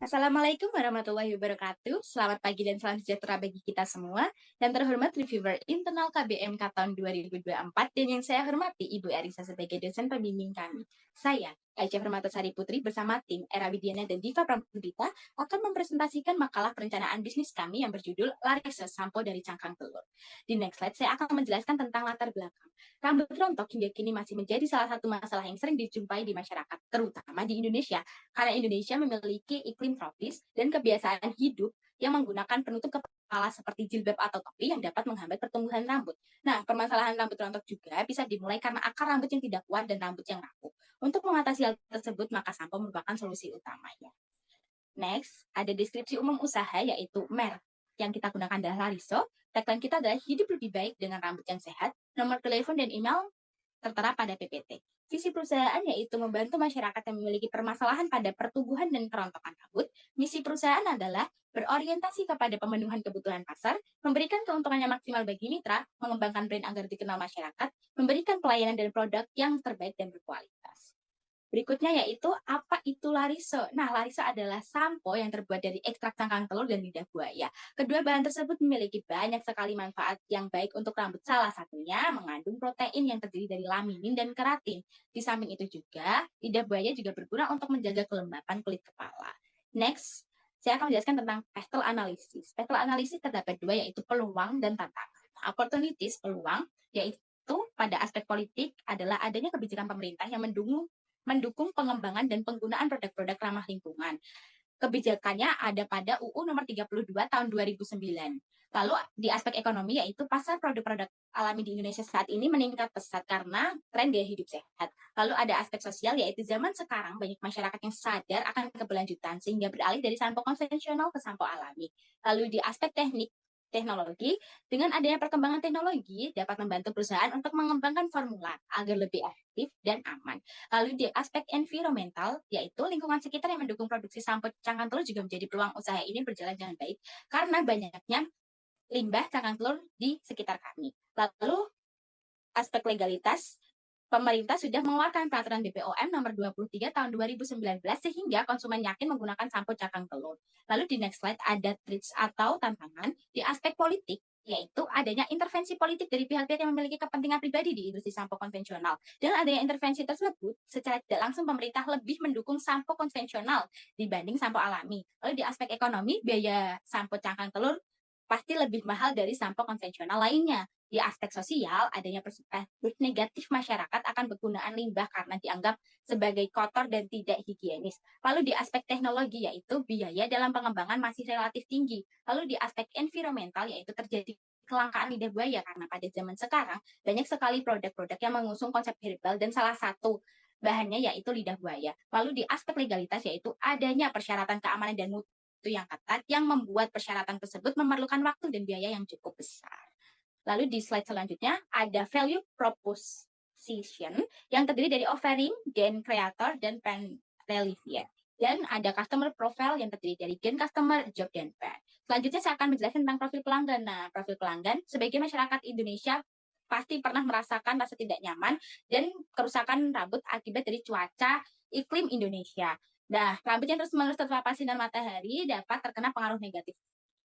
Assalamualaikum warahmatullahi wabarakatuh. Selamat pagi dan salam sejahtera bagi kita semua. Yang terhormat reviewer internal KBMK tahun 2024 dan yang saya hormati Ibu Arisa sebagai dosen pembimbing kami. Saya, Aisyah Permatasari Putri bersama tim Era Widiana dan Diva Pramudita akan mempresentasikan makalah perencanaan bisnis kami yang berjudul Larissa Sampo dari Cangkang Telur. Di next slide saya akan menjelaskan tentang latar belakang. Rambut rontok hingga kini masih menjadi salah satu masalah yang sering dijumpai di masyarakat, terutama di Indonesia karena Indonesia memiliki iklim tropis dan kebiasaan hidup yang menggunakan penutup kepala seperti jilbab atau topi yang dapat menghambat pertumbuhan rambut. Nah, permasalahan rambut rontok juga bisa dimulai karena akar rambut yang tidak kuat dan rambut yang rapuh. Untuk mengatasi hal tersebut, maka sampo merupakan solusi utamanya. Next, ada deskripsi umum usaha yaitu merek yang kita gunakan adalah Lariso. Tagline kita adalah hidup lebih baik dengan rambut yang sehat. Nomor telepon dan email tertera pada PPT. Visi perusahaan yaitu membantu masyarakat yang memiliki permasalahan pada pertumbuhan dan kerontokan rambut. Misi perusahaan adalah berorientasi kepada pemenuhan kebutuhan pasar, memberikan keuntungan yang maksimal bagi mitra, mengembangkan brand agar dikenal masyarakat, memberikan pelayanan dan produk yang terbaik dan berkualitas. Berikutnya yaitu apa itu Lariso? Nah, Lariso adalah sampo yang terbuat dari ekstrak cangkang telur dan lidah buaya. Kedua bahan tersebut memiliki banyak sekali manfaat yang baik untuk rambut. Salah satunya mengandung protein yang terdiri dari laminin dan keratin. Di samping itu juga, lidah buaya juga berguna untuk menjaga kelembapan kulit kepala. Next, saya akan menjelaskan tentang pestle analysis. Pestle analysis terdapat dua yaitu peluang dan tantangan. Opportunities, peluang, yaitu pada aspek politik adalah adanya kebijakan pemerintah yang mendukung pengembangan dan penggunaan produk-produk ramah lingkungan. Kebijakannya ada pada UU nomor 32 tahun 2009. Lalu di aspek ekonomi yaitu pasar produk-produk alami di Indonesia saat ini meningkat pesat karena tren gaya hidup sehat. Lalu ada aspek sosial yaitu zaman sekarang banyak masyarakat yang sadar akan keberlanjutan sehingga beralih dari sampo konvensional ke sampo alami. Lalu di aspek teknologi, dengan adanya perkembangan teknologi dapat membantu perusahaan untuk mengembangkan formula agar lebih efektif dan aman. Lalu di aspek environmental, yaitu lingkungan sekitar yang mendukung produksi sampo cangkang telur juga menjadi peluang usaha ini berjalan dengan baik karena banyaknya limbah cangkang telur di sekitar kami. Lalu aspek legalitas, pemerintah sudah mengeluarkan peraturan BPOM nomor 23 tahun 2019 sehingga konsumen yakin menggunakan sampo cangkang telur. Lalu di next slide ada tricks atau tantangan di aspek politik yaitu adanya intervensi politik dari pihak-pihak yang memiliki kepentingan pribadi di industri sampo konvensional. Dengan adanya intervensi tersebut, secara tidak langsung pemerintah lebih mendukung sampo konvensional dibanding sampo alami. Lalu di aspek ekonomi, biaya sampo cangkang telur pasti lebih mahal dari sampo konvensional lainnya. Di aspek sosial, adanya perspektif negatif masyarakat akan penggunaan limbah karena dianggap sebagai kotor dan tidak higienis. Lalu di aspek teknologi, yaitu biaya dalam pengembangan masih relatif tinggi. Lalu di aspek environmental, yaitu terjadi kelangkaan lidah buaya karena pada zaman sekarang banyak sekali produk-produk yang mengusung konsep herbal dan salah satu bahannya yaitu lidah buaya. Lalu di aspek legalitas yaitu adanya persyaratan keamanan dan mutu yang ketat yang membuat persyaratan tersebut memerlukan waktu dan biaya yang cukup besar. Lalu di slide selanjutnya ada value proposition yang terdiri dari offering, gain creator, dan brand relevant. Dan ada customer profile yang terdiri dari gain customer, job, dan brand. Selanjutnya saya akan menjelaskan tentang profil pelanggan. Nah, profil pelanggan sebagai masyarakat Indonesia pasti pernah merasakan rasa tidak nyaman dan kerusakan rambut akibat dari cuaca iklim Indonesia. Nah, rambut yang terus-menerus terpapar sinar matahari dapat terkena pengaruh negatif.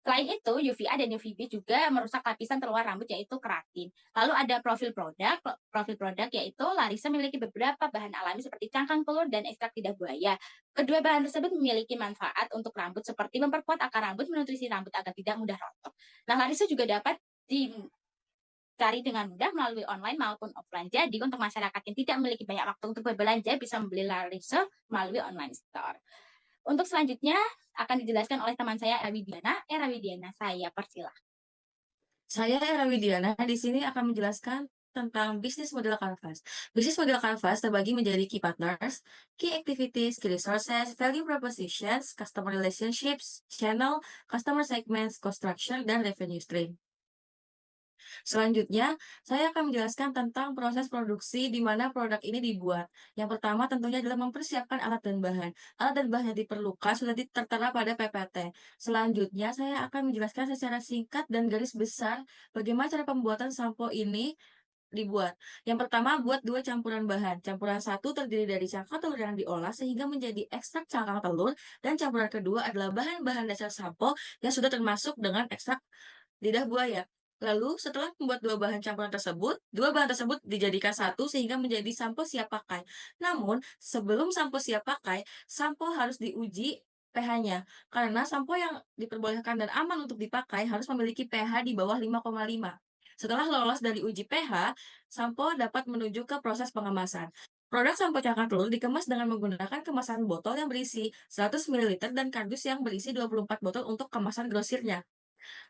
Selain itu, UVA dan UVB juga merusak lapisan terluar rambut yaitu keratin. Lalu ada profil produk yaitu Larissa memiliki beberapa bahan alami seperti cangkang telur dan ekstrak lidah buaya. Kedua bahan tersebut memiliki manfaat untuk rambut seperti memperkuat akar rambut, menutrisi rambut agar tidak mudah rontok. Nah, Larissa juga dapat dicari dengan mudah melalui online maupun offline. Jadi, untuk masyarakat yang tidak memiliki banyak waktu untuk berbelanja bisa membeli Larissa melalui online store. Untuk selanjutnya akan dijelaskan oleh teman saya Era Widiana, saya persilahkan. Saya Era Widiana, di sini akan menjelaskan tentang bisnis model Canvas. Bisnis model Canvas terbagi menjadi key partners, key activities, key resources, value propositions, customer relationships, channel, customer segments, cost structure, dan revenue stream. Selanjutnya, saya akan menjelaskan tentang proses produksi di mana produk ini dibuat. Yang pertama tentunya adalah mempersiapkan alat dan bahan. Alat dan bahan yang diperlukan sudah tertera pada PPT. Selanjutnya, saya akan menjelaskan secara singkat dan garis besar bagaimana cara pembuatan sampo ini dibuat. Yang pertama, buat 2 campuran bahan. Campuran satu terdiri dari cangkang telur yang diolah sehingga menjadi ekstrak cangkang telur, dan campuran kedua adalah bahan-bahan dasar sampo yang sudah termasuk dengan ekstrak lidah buaya. Lalu, setelah membuat dua bahan tersebut dijadikan satu sehingga menjadi sampo siap pakai. Namun, sebelum sampo siap pakai, sampo harus diuji pH-nya. Karena sampo yang diperbolehkan dan aman untuk dipakai harus memiliki pH di bawah 5,5. Setelah lolos dari uji pH, sampo dapat menuju ke proses pengemasan. Produk sampo cangkang telur dikemas dengan menggunakan kemasan botol yang berisi 100 ml dan kardus yang berisi 24 botol untuk kemasan grosirnya.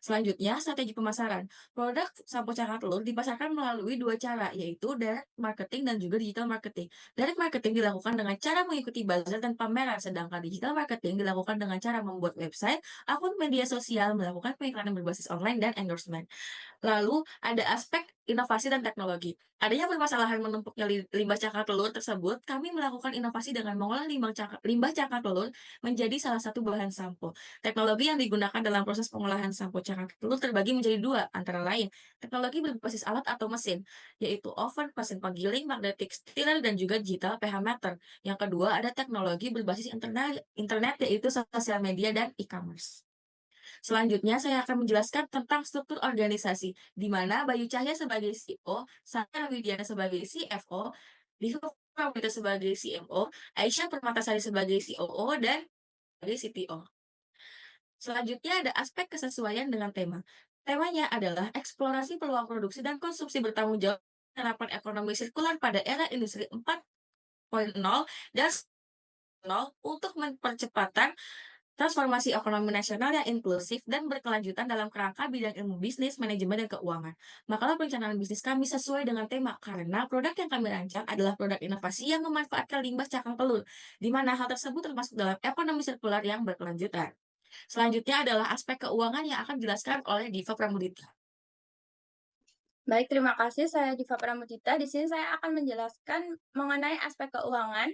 Selanjutnya, strategi pemasaran. Produk sampo cangkang telur dipasarkan melalui dua cara, yaitu direct marketing dan juga digital marketing. Direct marketing dilakukan dengan cara mengikuti bazar dan pameran, sedangkan digital marketing dilakukan dengan cara membuat website, akun media sosial, melakukan pengiklanan berbasis online, dan endorsement. Lalu ada aspek inovasi dan teknologi. Adanya permasalahan menumpuknya limbah cangkang telur tersebut, kami melakukan inovasi dengan mengolah limbah cangkang telur menjadi salah satu bahan sampo. Teknologi yang digunakan dalam proses pengolahan sampo cangkang telur terbagi menjadi dua, antara lain teknologi berbasis alat atau mesin, yaitu oven, mesin penggiling, magnetic stirrer, dan juga digital pH meter. Yang kedua ada teknologi berbasis internet yaitu sosial media dan e-commerce. Selanjutnya, saya akan menjelaskan tentang struktur organisasi, di mana Bayu Cahya sebagai CEO, saya Widiana sebagai CFO, Diva Pramita sebagai CMO, Aisyah Permatasari sebagai COO, dan sebagai CTO. Selanjutnya ada aspek kesesuaian dengan tema. Temanya adalah eksplorasi peluang produksi dan konsumsi bertanggung jawab penerapan ekonomi sirkular pada era industri 4.0 dan 0 untuk mempercepatan transformasi ekonomi nasional yang inklusif dan berkelanjutan dalam kerangka bidang ilmu bisnis, manajemen, dan keuangan. Makalah perencanaan bisnis kami sesuai dengan tema karena produk yang kami rancang adalah produk inovasi yang memanfaatkan limbah cangkang telur, di mana hal tersebut termasuk dalam ekonomi sirkular yang berkelanjutan. Selanjutnya adalah aspek keuangan yang akan dijelaskan oleh Diva Pramudita. Baik, terima kasih. Saya Diva Pramudita. Di sini saya akan menjelaskan mengenai aspek keuangan.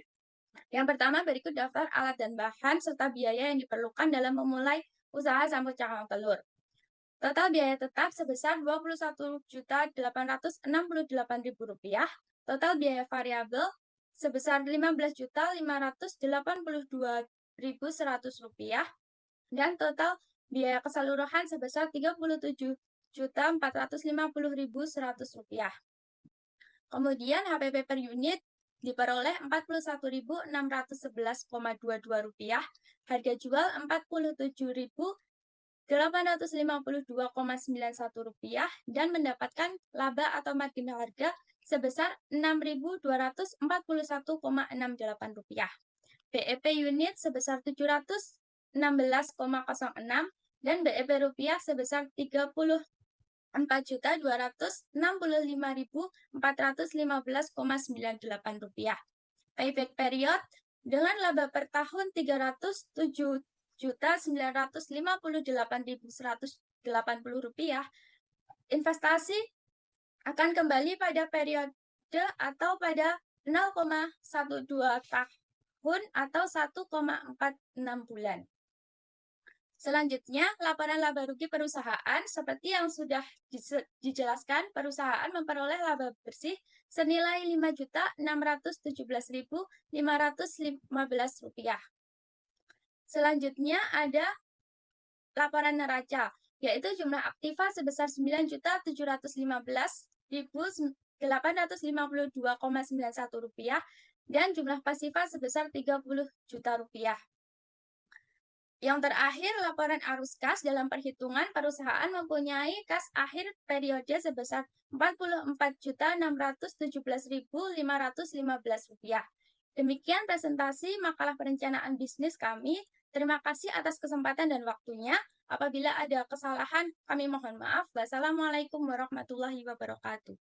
Yang pertama, berikut daftar alat dan bahan serta biaya yang diperlukan dalam memulai usaha sampo cangkang telur. Total biaya tetap sebesar Rp21.868.000. Total biaya variabel sebesar Rp15.582.100. Dan total biaya keseluruhan sebesar Rp37.450.100. Kemudian HPP per unit diperoleh Rp41.611,22, harga jual Rp47.852,91, dan mendapatkan laba atau margin harga sebesar Rp6.241,68. BEP unit sebesar Rp716,06 dan BEP rupiah sebesar Rp34.265.415,98. Payback period dengan laba per tahun Rp307.958.180. Investasi akan kembali pada periode atau pada 0,12 tahun atau 1,46 bulan. Selanjutnya, laporan laba rugi perusahaan. Seperti yang sudah dijelaskan, perusahaan memperoleh laba bersih senilai Rp5.617.515. Selanjutnya ada laporan neraca, yaitu jumlah aktiva sebesar Rp9.715.852,91 dan jumlah pasifa sebesar Rp30 juta. Yang terakhir, laporan arus kas. Dalam perhitungan, perusahaan mempunyai kas akhir periode sebesar Rp44.617.515. Demikian presentasi makalah perencanaan bisnis kami. Terima kasih atas kesempatan dan waktunya. Apabila ada kesalahan, kami mohon maaf. Wassalamualaikum warahmatullahi wabarakatuh.